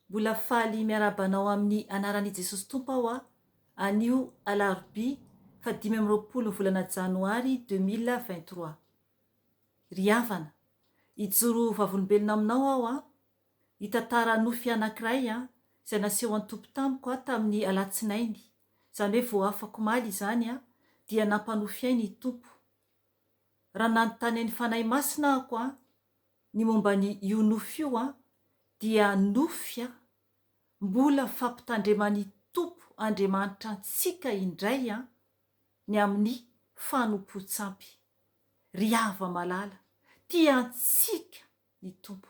Mbola faly miarabanao amin'ny anaran'i Jesosy Tompo aho anio alarobia 20 volana janoary 2023. Ry havana, hijoro vavolombelona aminao aho hitantara nofy anankiray izay naseho an-tompo tamiko tamin'ny alatsinainy. Izany hoe vao afako maly izany dia nampanofy ahy ny tompo. Raha nanontany ny fanahy masina ako ny momba ny io nofy io dia nofy mbola fampitandreman'ny tompo Andriamanitra antsika indray ny amin'ny fanompo-tsampy. Ry hava malala, tia antsika ny tompo.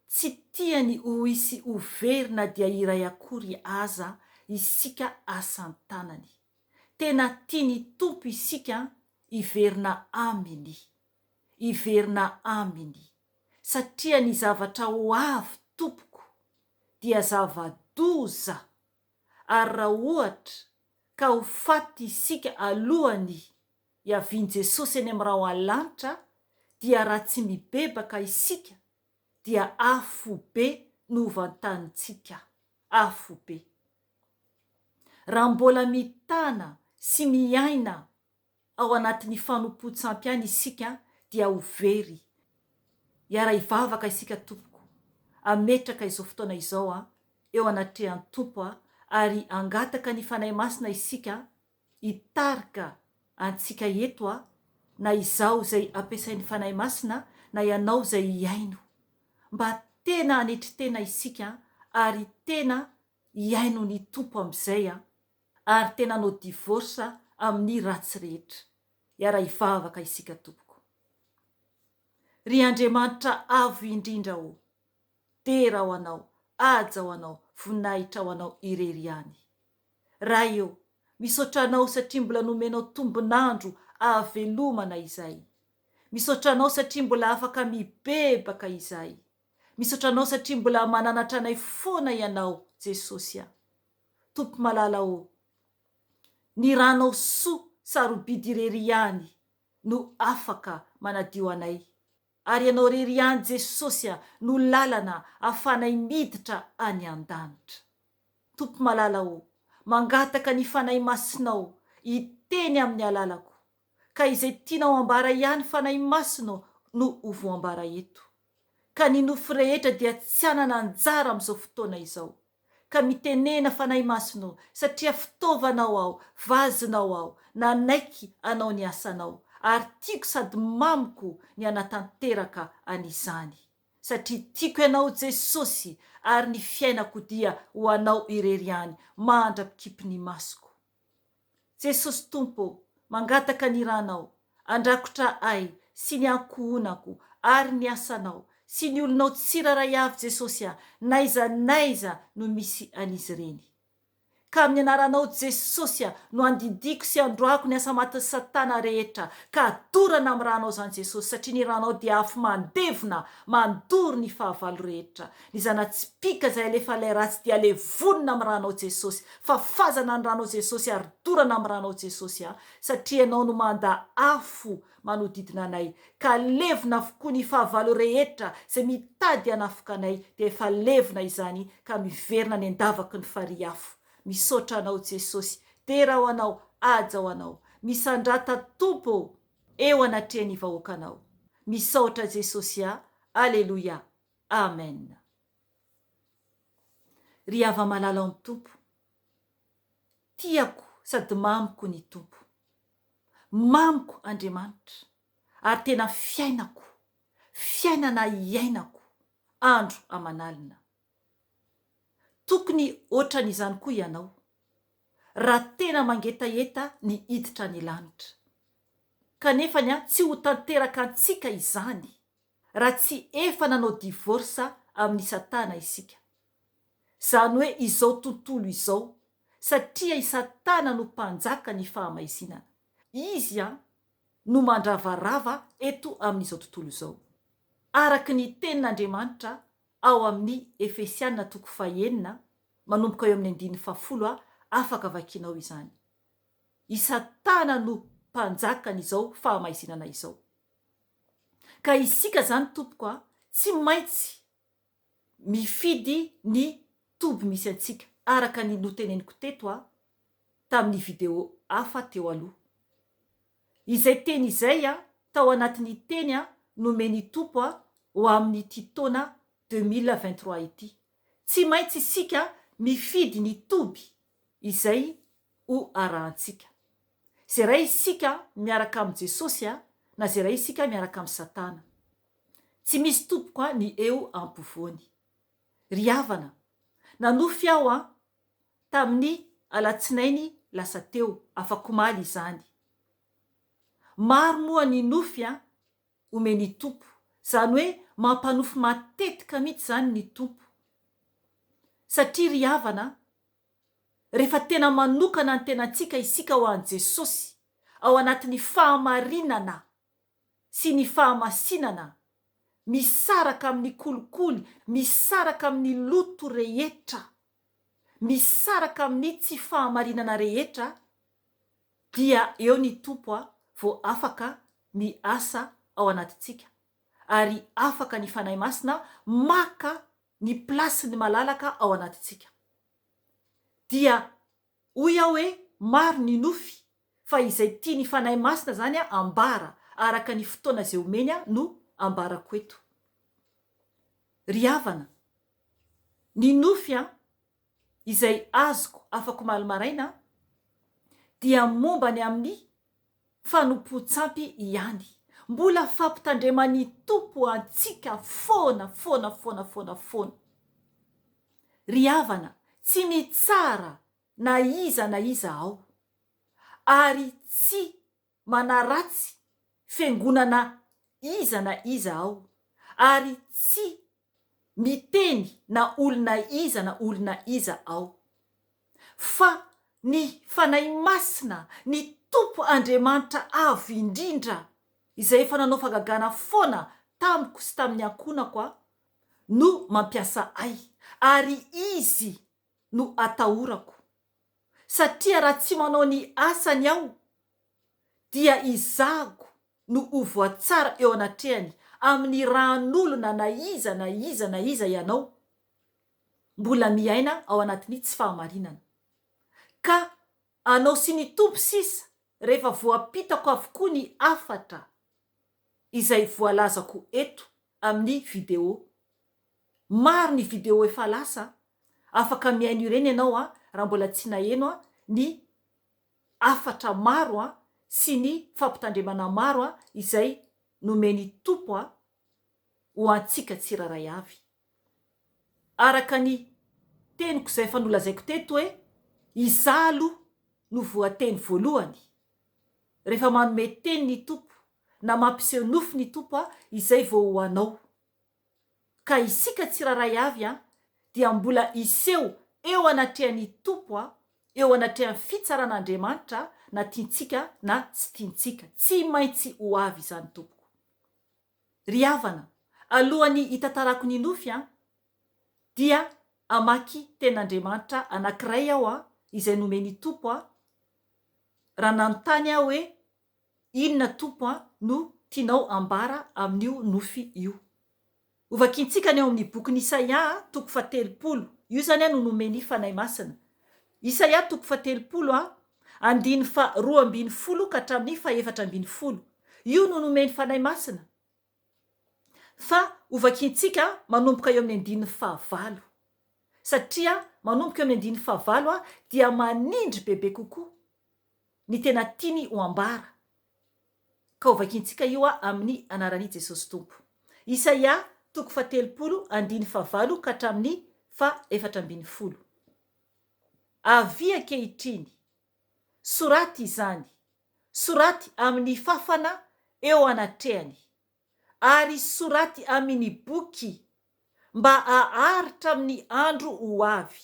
Tsy tiany ho isy overina dia iray akory aza isika asan-tanany. Tena tiany tompo isika iverina aminy. Iverina aminy. Satria ny zavatra ho avy tompoko dia zava-doza. Ary raha ohatra ka ho faty isika alohany hiavian' Jesosy eny amin'ny rahoalanitra, dia raha tsy mibebaka isika dia afo be no vantanitsika. Afo be. Raha mbola mitana sy miaina ao anatin'ny fanompo-tsampy any isika dia ho very. Hiara hivavaka isika tompoko. Ametraka izao fotoana izao eo anatrehan'ny tompo ary angataka ny fanahy masina isika hitarika antsika eto na izao izay ampiasain'ny fanahy masina na ianao izay hiaino. Mba tena hanetritena isika ary tena hiaino ny tompo amin'izay ary tena hanao divorsa amin'ny ratsy rehetra. Hiara hivavaka isika tompoko. Ry Andriamanitra avo indrindra tera ho anao, aja ho anao, voninahitra ho anao irery ihany. Raha eo, misaotra anao satria mbola nomenao tombonandro ahavelomana izay. Misaotra anao satria mbola afaka mibebaka izay. Misaotra anao satria mbola mananatra anay foana ianao, Jesosy. Tompo malala ny ranao soa sarobidy irery ihany no afaka manadio anay. Ary ianao irery ihany, Jesosy, no lalana ahafahanay miditra any an-danitra. Tompo malala mangataka ny fanahy masinao hiteny amin'ny alalako. Ka izay tianao ambara ihany fanahy masinao no ho voambara eto. Ka ny nofy rehetra dia tsy anana anjara amin'izao fotoana izao. Ka mitenena fanahy masinao satria fitaovanao aho, vazinao aho, nanaiky anao ny asanao. Ary tiako sady mamiko ny anatanteraka an'izany. Satria tiako ianao, Jesosy, ary ny fiainako dia ho anao irery ihany, mandra-pikipi ny masoko. Jesosy Tompo, mangataka ny ranao, andrakotra ahy sy ny ankohonako ary ny asanao sy ny olonao tsiraray avy, Jesosy, naiza no misy an'izy ireny. Ka amin'ny anaranao, Jesosy, no andidiko sy androako ny asa matin'ny Satana rehetra, ka adorana amin'ny ranao zany, Jesosy, satria ny ranao dia afo mandevina, mandoro ny fahavalo rehetra. Ny zana-tsipika izay alefa ilay ratsy dia alevonina amin'ny ranao, Jesosy. Fa fazana ny ranao, Jesosy, ary dorana amin'ny ranao, Jesosy, satria ianao no manda afo manodidina anay. Ka levina avokoa ny fahavalo rehetra izay mitady hanafoka anay, dia efa levina izany ka miverina ny andavaky ny fariafo. Misaotra anao, Jesosy, tera ho anao, aja ho anao. Misandrata Tompo eo anatrehan'ny vahoakanao. Misaotra Jesosy, aleluia, amen. Ry hava malala amin'ny Tompo, tiako sady mamiko ny Tompo. Mamiko Andriamanitra, ary tena fiainana iainako andro aman'alina. Tokony oatra n'izany koa ianao, raha tena mangetaeta ny hiditra ny lanitra. Kanefa tsy ho tanteraka antsika izany, raha tsy efa nanao divorsa amin'ny Satana isika. Zany hoe izao tontolo izao, satria i Satana no mpanjaka ny fahamaizinana. Izy no mandravarava eto amin'izao tontolo izao. Araka ny tenin'Andriamanitra ao amin'ny Efesianina 4:9, manomboka eo amin'ny 10:10, afaka vakinao izany. I Satana no mpanjaka n'izao fahamaizinana izao. Ka isika zany, Tompoko, tsy maintsy mifidy ny toby misy antsika araka ny noteneniko teto a tamin'ny video hafa teo aloha. Izay teny izay a tao anatin'ny teny a nomeny tompo a ho amin'ny ty taona 2023 ity. Tsy maintsy isika mifidy ny toby izay ho arahantsika. Zay ray isika miaraka amin'ny Jesosy a na zay ray isika miaraka amin'ny Satana. Tsy misy tompoko a ny eo ampovoany. Ry havana, nanofy aho a tamin'ny alatsinainy lasa teo, afaka omaly izany. Maro moa ny nofy a omeny tompo, zany hoe mampanofy matetika mihitsy zany ny tompo. Satria ry havana, rehefa tena manokana ny tenantsika isika ho an'i Jesosy ao anatin'ny fahamarinana sy ny fahamasinana, misaraka amin'ny kolikoly, misaraka amin'ny loto rehetra, misaraka amin'ny tsy fahamarinana rehetra, dia eo ny tompo a vo afaka ny asa ao anatitsika, ary afaka ny fanahy masina maka ny plasy ny malalaka ao anatitsika. Dia hoy aho hoe maro ny nofy, fa izay tia ny fanahy masina zany a ambara araka ny fotoana zay omeny a no ambarako eto. Ry havana, ny nofy a izay azoko afaka omaly maraina dia momba ny amin'ny fanompo-tsampy ihany. Mbola fampitandremany tompo antsika foana. Ry havana, tsy mitsara na iza ao, ary tsy manaratsy fiangonana iza ao, ary tsy miteny na olona iza ao, fa ny fanahy masina, ny tompo Andriamanitra avo indrindra izay efa nanao fagagana foana tamiko sy tamin'ny ankonako a, no mampiasa ay, ary izy no atahorako. Satria raha tsy manao ny asany aho, dia izahako no ho voatsara eo anatrehany amin'ny ran'olona na iza ianao, mbola miaina ao anatin'ny tsy fahamarinana. Ka anao sy ny tompo sisa rehefa voapitako avokoa ny afatra izay voalazako eto amin'ny video. Maro ny video efa lasa, afaka miaino ireny ianao a raha mbola tsy naheno a ny afatra maro a sy ny fampitandremana maro a izay nomeny tompo a ho antsika tsiraray avy. Araka ny teniko izay efa nolazaiko teto hoe izalo no voateny voalohany. Rehefa manome teny ny tompo na mampiseho nofy ny tompo a, izay vo ho anao. Ka isika tsiraray avy a dia mbola iseho eo anatrehan'ny tompo a, eo anatrehan'ny fitsaran'Andriamanitra na tiantsika na tsy tiantsika. Tsy maintsy ho avy izany tompoko. Ry havana, alohan'ny hitantarako ny nofy a, dia amaky ten'Andriamanitra anankiray aho a izay nomeny tompo a, raha nanontany aho hoe inona tompo a no tianao ambara amin'io nofy io. Ovakintsika ny ao amin'ny boky Isaia toko 30, io zany a no nomeny fanahy masina. Isaia toko 30 a, 2:12 ka hatramin'ny 4:10, io no nomeny fanahy masina. Fa ovakintsika manomboka eo amin'ny 9:9, satria manomboka eo amin'ny 9:9 a dia manindry bebe kokoa ny tena tiany ho ambara. Ka ovakintsika io a amin'ny anaran'i Jesosy Tompo. Isaia toko 30, 9:9 ka hatramin'ny 4:10. Avy ankehitriny, soraty izany, soraty amin'ny fafana eo anatrehany, ary soraty amin'ny boky mba haharitra amin'ny andro ho avy,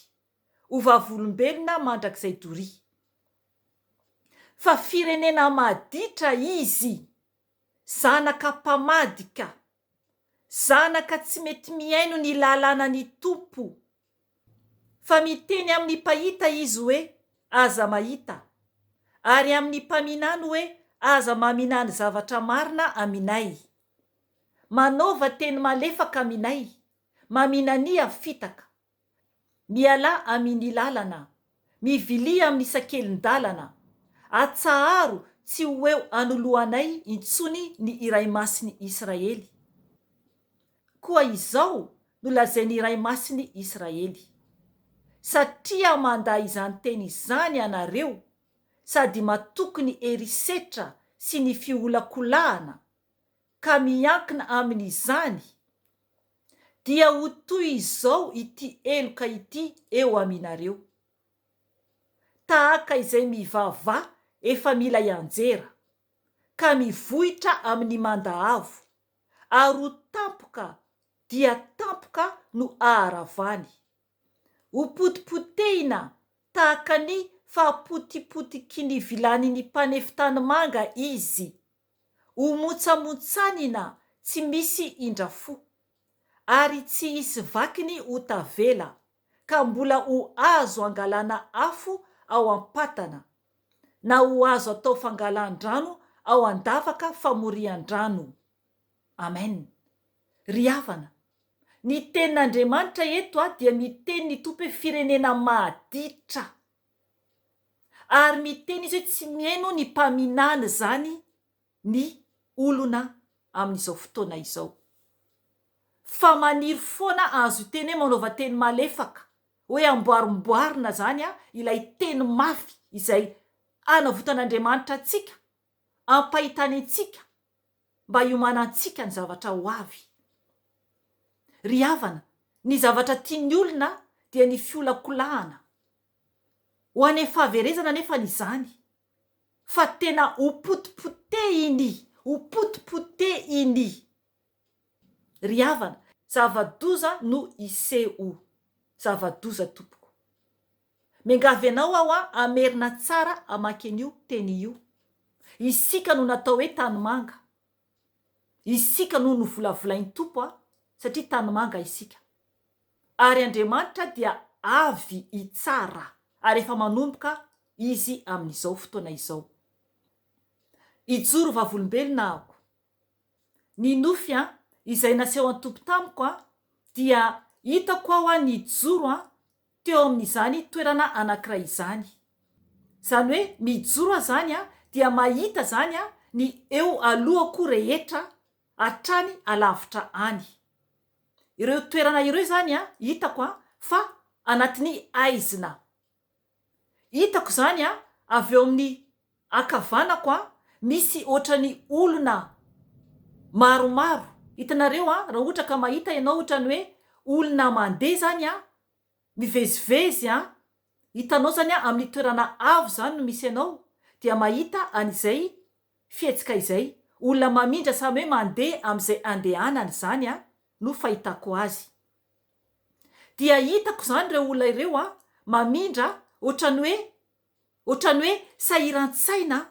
ho vavolombelona mandrakizay doria. Fa firenena maditra izy, zanaka mpamadika, zanaka tsy mety miaino ny lalàna ny tompo. Fa miteny amin'ny pahita izy hoe aza mahita, ary amin'ny mpaminany hoe aza maminany zavatra marina aminay. Manaova teny malefaka aminay, maminania fitaka, miala amin'ny lalana, mivilia amin'ny isan-kelin-dalana, atsaharo tsy ho eo anoloanay intsony ny iray masiny Israely. Koa izao no lazainy iray masiny Israely: satria manda izany teny izany ianareo, sady matoky ny herisetra sy ny fiolakolahana, ka miankina amin'izany, dia ho toy izao ity eloka ity eo aminareo, tahaka izay mivavà efa mila ianjera, ka mivohitra amin'ny mandaavo, ary ho tampoka dia tampoka no aharavany. Ho potipotehina tahaka ny fahapotipotikiny vilanin'ny mpanefy tanimanga izy, ho motsamotsanina tsy misy indrafo, ary tsy hisy vakiny ho tavela, ka mbola ho azo angalana afo ao am-patana, na ho azo atao fangalan-drano ao an-davaka famorian-drano. Amen. Ry havana, ny tenin'Andriamanitra eto dia miteny ny tompo hoe firenena mahaditra, ary miteny izy hoe tsy mihaino ny mpaminany zany ny olona amin'izao fotoana izao. Fa maniry foana azo teny hoe manaova-teny malefaka, hoe amboarimboarina zany ilay teny mafy izay anavotan'Andriamanitra antsika, ampahitany antsika mba hiomanantsika ny zavatra ho avy. Ry havana, ny zavatra tian'ny olona dia ny fiolakolahana. Ho any amin'ny fahaverezana nefa n'izany, fa tena ho potipotehiny. Ry havana, zava-doza no iseho, zava-doza tompoko. Miangavy anao aho amerina tsara amaky an'io teny io. Isika no natao hoe tanimanga, isika no novolavolain'ny tompo satria tanimanga isika, ary Andriamanitra dia avy itsara, ary efa manomboka izy amin'izao fotoana izao. Ijoro vavolombelona ako, ny nofy izay naseho an-tompo tamiko dia hitako ao ny joro teo amin'izany toerana anankiray izany. Zany hoe mijoro zany dia mahita zany ny eo alohako rehetra hatrany alavitra any. Ireo toerana ireo zany hitako fa anatin'ny aizina. Hitako zany avy eo amin'ny akavanako misy ohatrany olona maromaro. Hitanareo raha ohatra ka mahita ianao ohatrany hoe olona mandeha zany mivezivezy, hitanao zany amin'ny toerana avo zany no misy ianao, dia mahita an'izay fihetsika izay, olona mamindra samy hoe mandeha amin'izay andehanany zany no fahitako azy. Dia hitako zany ireo olona ireo mamindra ohatrany hoe sahiran-tsaina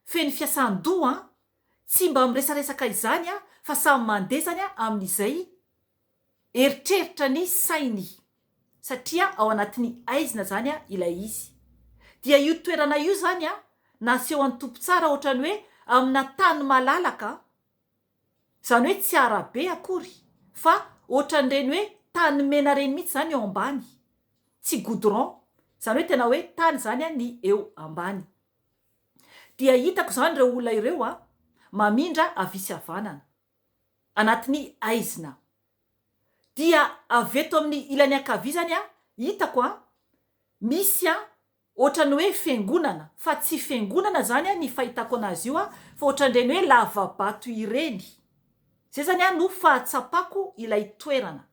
feno fiasan-doha, tsy mba miresaresaka izany fa samy mandeha zany amin'izay eritreritra ny sainy, satria ao anatin'ny aizina zany ilay izy. Dia io toerana io zany naseho an'ny tompo tsara ohatrany hoe amina tany malalaka, zany hoe tsy arabe akory, fa ohatran'ireny hoe tany mena reny mihitsy zany eo ambany, tsy goudron, zany hoe tena hoe tany zany ny eo ambany. Dia hitako zany ireo olona ireo mamindra avy sy havanana anatin'ny aizina. Dia avy eto amin'ny ilany ankavia zany hitako misy ohatrany hoe fiangonana, fa tsy fiangonana zany ny fahitako anazy io, fa ohatran'ireny hoe lavabato ireny. Zay zany no fahatsapako ilay toerana,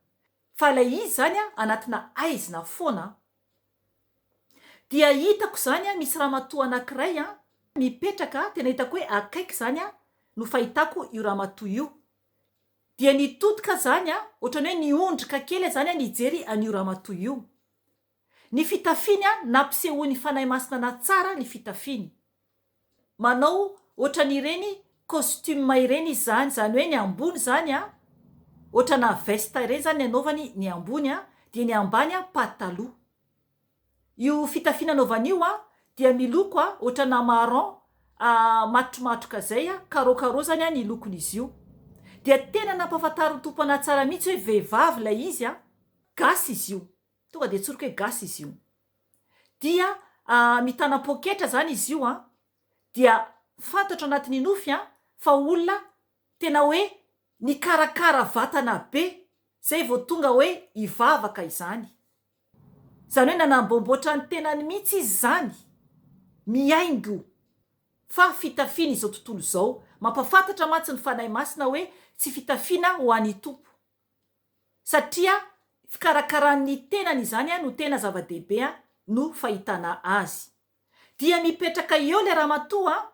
fa ilay izy zany anatina aizina foana. Dia hitako zany misy ramatoa anankiray mipetraka, tena hitako hoe akaiky zany no fahitako io ramatoa io. Dia nitodika zany ohatrany hoe niondrika kely zany nijery an'io ramatoa io. Ny fitafiny nampisehoany fanahy masina na tsara ny fitafiny. Manao ohatran'ireny costume ireny izy zany, zany hoe ny ambony zany ohatrana veste ireny zany anaovany ny ambony, dia ny ambany pataloha. Io fitafina anaovany io dia miloko ohatrana marron matromatroka zay, carreau carreau zany ny lokon'izy io. dia tena nampafantary ny tompo anahy tsara mihitsy hoe vehivavy ilay izy a, gasy izy io, tonga de tsoroka hoe gasy izy io. Dia mitanam-poketra zany izy io a, dia fantatra anatin'ny nofy a fa olona tena hoe nikarakara vatana be zay vao tonga hoe hivavaka izany. Zany hoe nanamboamboatra ny tenany mihitsy izy zany, miaingo fa fitafiana izao tontolo izao, mampafantatra mantsy ny fanahy masina hoe tsy fitafiana ho an'ny tompo. Satria fikarakarany tenany izany a no tena zava-dehibe a no fahitana azy. Dia mipetraka eo le ramatoa,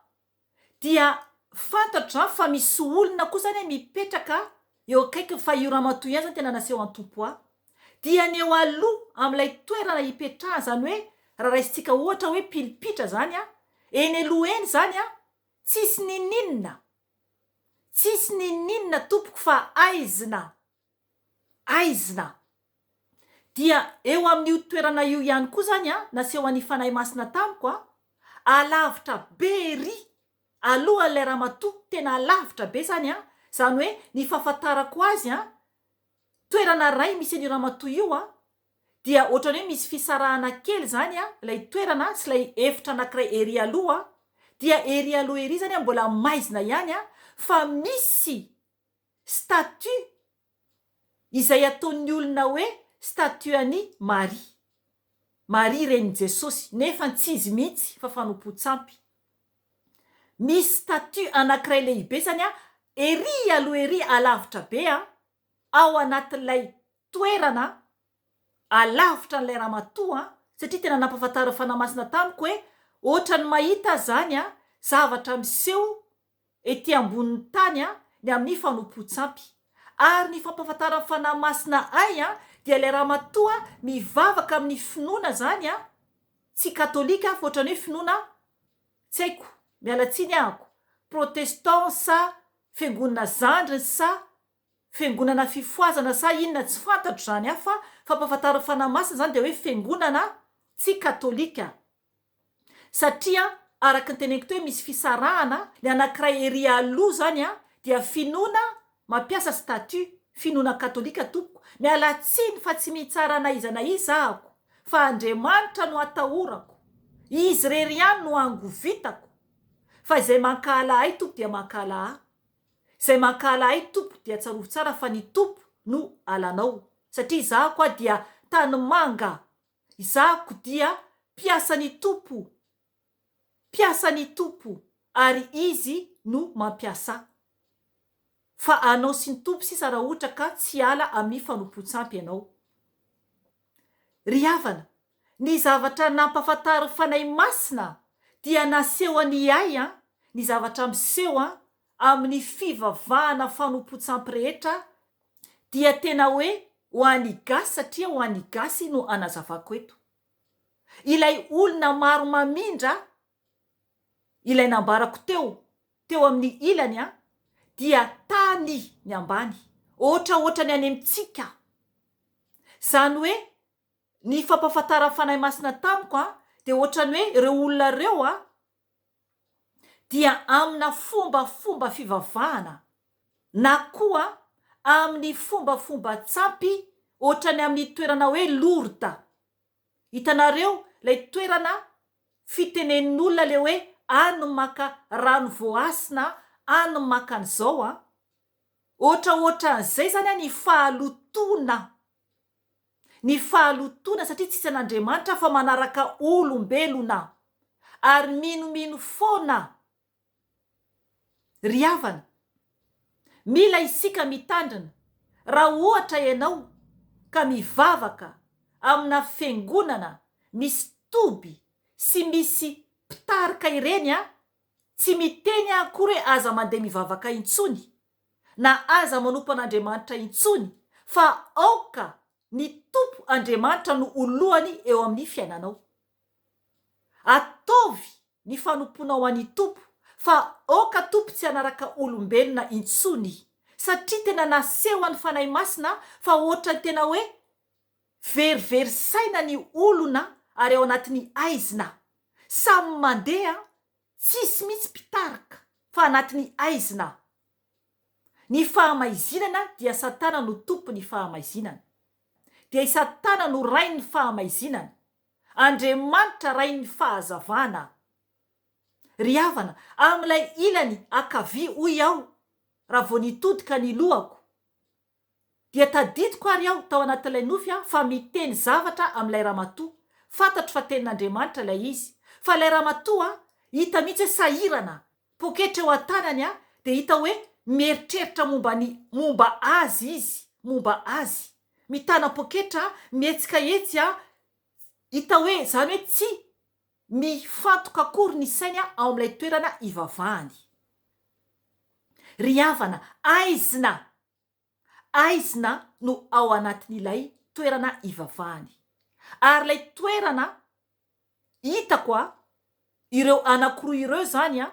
dia fantatra fa misy olona koa zany mipetraka eo akaiky fa io ramatoa ihany zany tena naseho an-tompo a. Dia ny eo aloha amin'ilay toerana hipetraha zany hoe raha raisitsika ohatra hoe pilipitra zany a, eny aloha eny zany a, tsisy nininona tompoko fa aizina. Dia eo amin'io toerana io ihany koa zany a, naseho an'ny fanahy masina tamiko a, alavitra be ery alohan'ilay ramatoa, tena alavitra be zany a, zany hoe ny fahafantarako azy a, toerana ray misy an'io ramatoa io a, dia ohatrany hoe misy fisarahana kely zany a lay toerana sy lay efitra anankiray ery aloha, dia ery aloha ery zany a mbola maizina ihany a, fa misy statue izay ataon'ny olona hoe statue an'i Maria renin'i Jesosy, nefa tsy izy mihitsy fa fanompo-tsampy. Misy statue anankiray lehibe zany a, ery aloha ery alavitra be a, ao anatin'ilay toerana alavitra n'ilay ramatoa, satria tena nampafantary fanahy masina tamiko hoe ohatrany mahita zany a zavatra miseho ety ambonin'ny tany a ny amin'ny fanompo-tsampy. Ary ny fampafantary fanahy masina ahy a, dia ilay ramatoa mivavaka amin'ny finoana zany a, tsy katolika fa ohatrany hoe finoana tsy haiko, mialatsiny ahako, protestant sa fiangonana zandriny sa fiangonana fifoazana sa inona tsy fantatro zany fa fampafantary fanahy masina zany de hoe fiangonana tsy katolika. Satria araka ny teneniko teo hoe misy fisarahana, ny anankiray ery aloha zany a, dia finoana mampiasa statue, finoana katolika tompoko. Mialatsiny fa tsy mitsara anaiza na iza ahako, fa Andriamanitra no atahorako, izy rery ihany no angovitako, fa izay mankahala ahy tompo dia mankahala ahy, izay mankahala ahy tompo dia tsarovo tsara fa ny tompo no alanao. Satria izahako a dia tany manga, izahako dia piasan'ny tompo, ary izy no mampiasa. Fa anao sy ny tompo sisa raha ohatra ka tsy ala amin'ny fanompo-tsampy ianao. Ry havana, ny zavatra nampafantary fanahy masina dia naseho an'i ahy a, ny zavatra miseho a amin'ny fivavahana fanompo-tsampy rehetra, dia tena hoe ho an'ny gasy, satria ho an'ny gasy no anazavako eto. Ilay olona maro mamindra, ilay nambarako teo amin'ny ilany a, dia tany ny ambany, ohatra ny any amintsika. Zany hoe ny fampafantara fanahy masina tamiko a, de ohatrany hoe ireo olona reo a, dia amina fomba fivavahana, na koa amin'ny fomba tsampy, ohatrany amin'ny toerana hoe Lourdes. Hitanareo lay toerana fitenen'olona le hoe any maka rano voasina, any maka an'izao a, ohatran'izay zany a ny fahalotoana, satria tsisy an'Andriamanitra fa manaraka olombelona, ary minomino foana. Ry havana, mila isika mitandrina, raha ohatra ianao ka mivavaka amina fiangonana misy toby sy misy pitarika ireny a, tsy miteny akory hoe aza mandeha mivavaka intsony na aza manompo an'Andriamanitra intsony, fa aoka ny tompo Andriamanitra no olohany eo amin'ny fiainanao. Ataovy ny fanomponao an'ny tompo, fa aoka tompo tsy anaraka olombelona intsony, satria tena naseho an'ny fanahy masina fa ohatrany tena hoe verivery saina ny olona ary ao anatin'ny aizina, samy mandeha tsisy mitsy pitarika fa anatin'ny aizina. ny fahamaizinana dia satana no tompo ny fahamaizinana, dia i satana no rai ny fahamaizinana, Andriamanitra rai ny fahazavana. Ry havana, amin'ilay ilany akavy hoy aho raha vao nitodika ny lohako, dia tadidiko ary aho tao anatin'ilay nofy fa miteny zavatra amin'ilay ramatoa. Fantatro fa tenin'Andriamanitra ilay izy, fa ilay ramatoa hita mihitsy hoe sahirana, poketra eo an-tanany dia hita hoe mieritreritra momba azy izy, momba azy, mitana poketra, mihetsika etsy hita hoe zany hoe tsy mifantoka akory ny sainy ao amin'ilay toerana ivavahany. Ry havana, aizina no ao anatin'ilay toerana ivavahany. Ary ilay toerana hitako ireo anankiroa ireo zany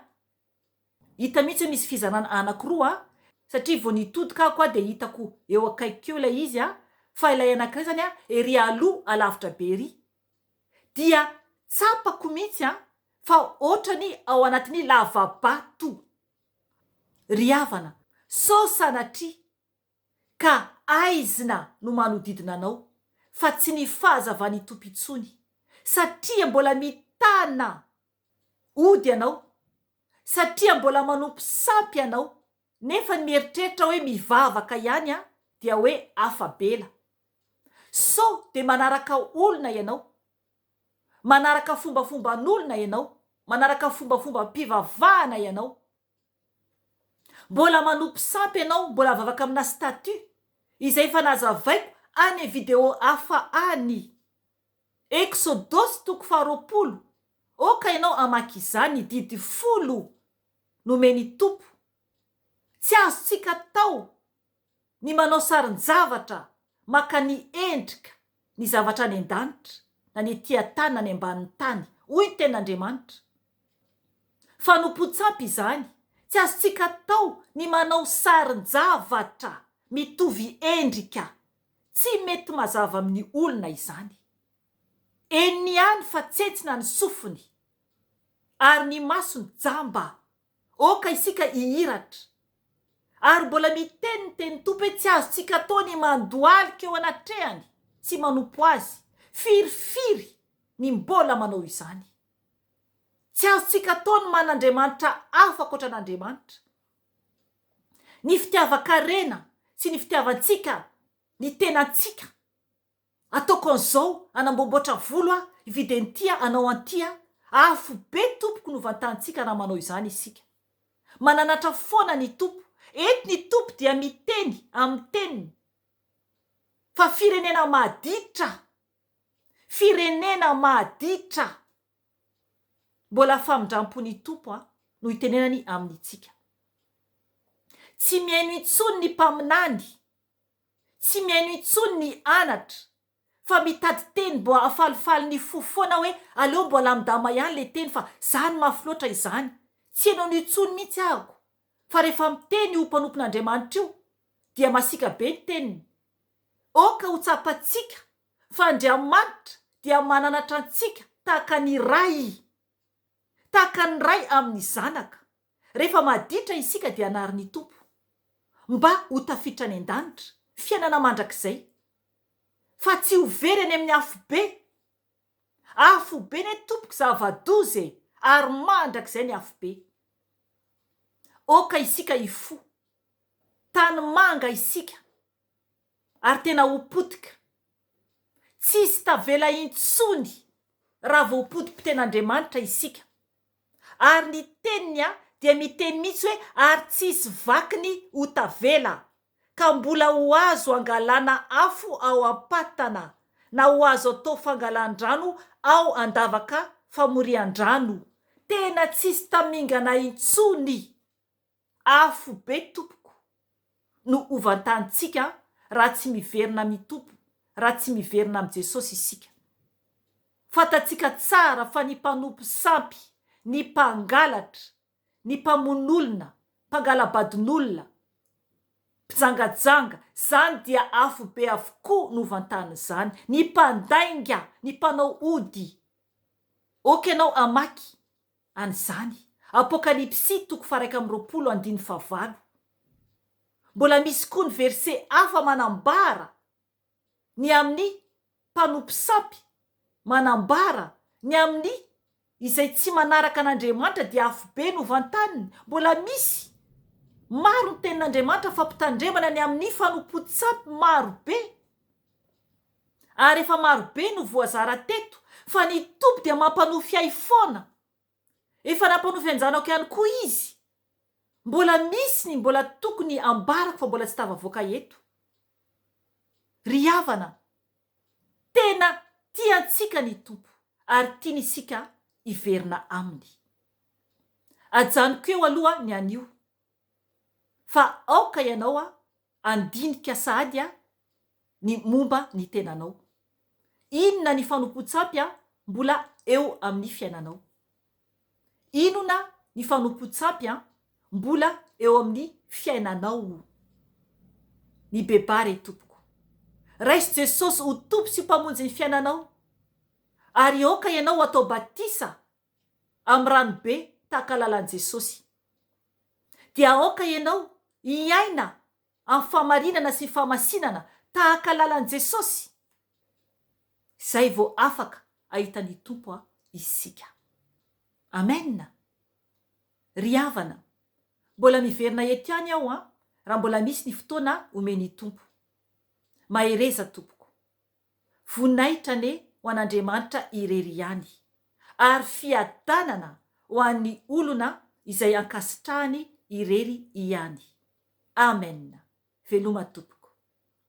hita mihitsy misy fizarana anankiroa satria vao nitodika ako dia hitako eo akaiky eo ilay izy fa ilay anankiray zany ery aloha alavitra be ery dia tsapako mihitsy fa ohatrany ao anatin'ny lavabato. Ry havana, so sanatria ka aizina no manodidina anao fa tsy ny fahazavany tompo intsony, satria mbola mitana ody ianao, satria mbola manompo sampy ianao, nefa mieritreritra hoe mivavaka ihany dia hoe afabela. So dia manaraka olona ianao, manaraka fombafomban'olona ianao, manaraka fombafomba mpivavahana ianao, mbola manompo sampy ianao, mbola vavaka amina statut izay fa nazavaiko any video hafa any Exodosy 20, oka ianao amaky izany didy 10 nomeny tompo. Tsy azontsika tao ny manao sarin-javatra maka ny endrika ny zavatra any an-danitra na ny ety an-tany na ny ambanin'ny tany, hoy ny tenin'Andriamanitra. Fa nompo-tsampy izany, tsy azontsika tao ny manao sarin-javatra mitovy endrika, tsy mety mazava amin'ny olona izany. Eny ihany fa tsetsina ny sofiny ary ny masony jamba, oka isika ihiratra. Ary mbola miteny ny teny tompo hoe tsy azontsika tao ny mandoalika eo anatrehany sy manompo azy, firifiry ny mbola manao izany. Tsy azontsika tao ny man'Andriamanitra hafa ankoatra an'Andriamanitra. Ny fitiavan-karena sy ny fitiavantsika, ny tenantsika, ataoko an'izao anamboamboatra volo hividy an'ity anao an'ity afo be tompoko no vantantsika raha manao izany isika. Mananatra foana ny tompo, eto ny tompo dia miteny amin'ny teniny fa firenena mahaditra, mbola famindrampon'ny tompo no hitenenany amintsika. Tsy mihaino intsony ny mpaminany, tsy mihaino intsony ny anatra, fa mitady teny mbo afalifaly ny fo foana hoe aleo mbo alamindama ihany le teny fa zany mafy loatra izany, tsy hainao ny intsony mihitsy ahako. Fa rehefa miteny io mpanompon'Andriamanitra io dia masika be ny teniny. Oka ho tsapantsika fa Andriamanitra dia mananatra antsika tahaka ny ray amin'ny zanaka. Rehefa maditra isika dia anarin'ny tompo mba ho tafiditra any an-danitra, fiainana mandrakizay, fa tsy ho very any amin'ny afobe ny tompoko zava-doza ary mandrakizay ny afobe. Oka isika ifo, tany manga isika, ary tena hopotika. Tsisy tavela intsony raha vao hopoti-piten'Andriamanitra isika. Ary ny teniny dia miteny mihitsy hoe ary tsisy vakiny ho tavela, ka mbola ho azo angalana afo ao am-patana, na ho azo atao fangalan-drano ao andavaka famorian-drano. Tena tsisy tamingana intsony. Afo be tompoko no hovantantsika raha tsy miverina amin'ny tompo, raha tsy miverina amin'ny Jesosy isika. Fantatsika tsara fa ny mpanompo sampy, ny mpangalatra, ny mpamon'olona, mpangalabadin'olona, mpijangajanga, zany dia afo be avokoa no hovantan'ny zany. Ny mpandainga, ny mpanao ody, oka ianao amaky an'izany. Apokalipsy 1:20. mbola misy koa ny verse hafa manambara ny amin'ny mpanompisapy, manambara ny amin'ny izay tsy manaraka an'Andriamanitra dia afo be no vantaniny. Mbola misy maro ny tenin'Andriamanitra fampitandremana ny amin'ny fanompo-tsapy maro be, ary efa maro be no voazara teto fa ny tompo dia mampanofy ahy foana. Efa nampanofy anjanako ihany koa izy. Mbola misy ny mbola tokony ambarako fa mbola tsy tafavoaka eto. Ry havana, tena tiantsika ny tompo ary tiany isika iverina aminy. Ajanoko eo aloha ny anio fa aoka ianao andinika sahady ny momba ny tenanao. Inona ny fanompo-tsapy mbola eo amin'ny fiainanao? Inona ny fanompo-tsapy mbola eo amin'ny fiainanao? Ny bebary tompoko. Raisy Jesosy ho tompo sy mpamonjy ny fiainanao. Ary aoka ianao atao batisa amin'ny ranobe tahaka lalan'i Jesosy. Dia aoka ianao iaina amin'ny famarinana sy famasinana tahaka lalan'i Jesosy. Zay vao afaka ahita ny tompo isika. Amen. Ry havana, mbola miverina eto ihany aho raha mbola misy ny fotoana omeny tompo. Mahereza tompoko. Vonaitra ane ho an'Andriamanitra irery ihany, ary fiadanana ho an'ny olona izay ankasitrahany irery ihany. Amen. Veloma tompoko.